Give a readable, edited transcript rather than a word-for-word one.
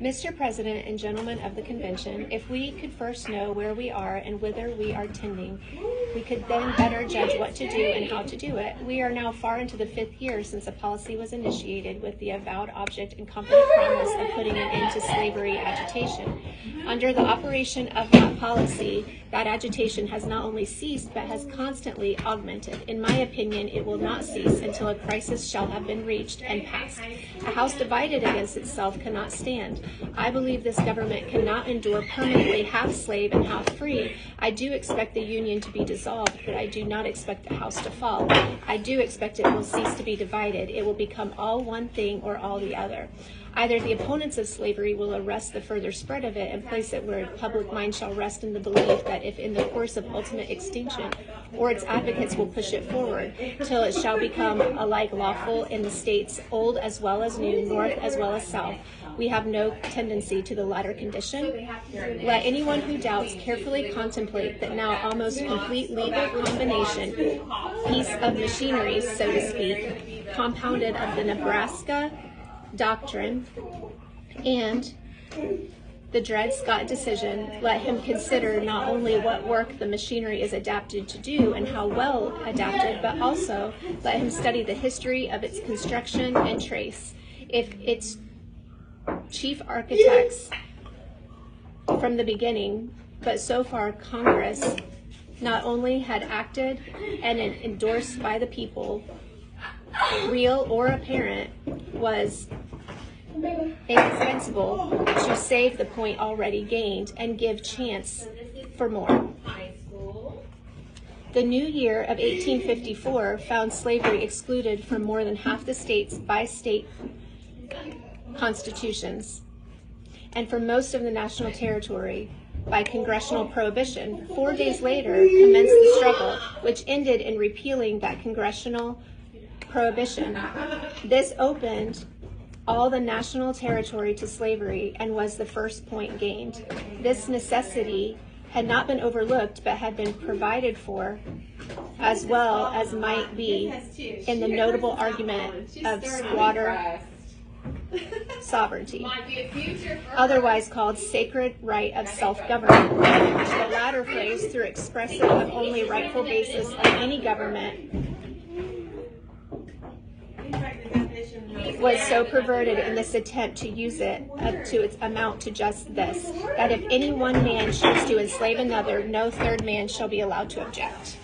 Mr. President and gentlemen of the convention, if we could first know where we are and whither we are tending, we could then better judge what to do and how to do it. We are now far into the 5th year since a policy was initiated with the avowed object and confident promise of putting an end to slavery agitation. Under the operation of that policy, that agitation has not only ceased, but has constantly augmented. In my opinion, it will not cease until a crisis shall have been reached and passed. A house divided against itself cannot stand. I believe this government cannot endure permanently half slave and half free. I do expect the Union to be dissolved, but I do not expect the house to fall. I do expect it will cease to be divided. It will become all one thing or all the other. Either the opponents of slavery will arrest the further spread of it and place it where public mind shall rest in the belief that if in the course of ultimate extinction, or its advocates will push it forward till it shall become alike lawful in the states old as well as new, north as well as south. We have no tendency to the latter condition. Let anyone who doubts carefully contemplate that now almost complete legal combination, piece of machinery, so to speak, compounded of the Nebraska Doctrine and the Dred Scott decision. Let him consider not only what work the machinery is adapted to do and how well adapted, but also let him study the history of its construction and trace. If its chief architects from the beginning, but so far Congress not only had acted and endorsed by the people, real or apparent, was indispensable to save the point already gained and give chance for more. The new year of 1854 found slavery excluded from more than half the states by state constitutions, and for most of the national territory by congressional prohibition. 4 days later commenced the struggle, which ended in repealing that congressional prohibition. This opened all the national territory to slavery and was the first point gained. This necessity had not been overlooked, but had been provided for, as well as might be, in the notable argument of squatter sovereignty, otherwise called sacred right of self-government. The latter phrase, through expressive of only rightful basis of any government, was so perverted in this attempt to use it to its amount to just this, that if any one man choose to enslave another, no third man shall be allowed to object.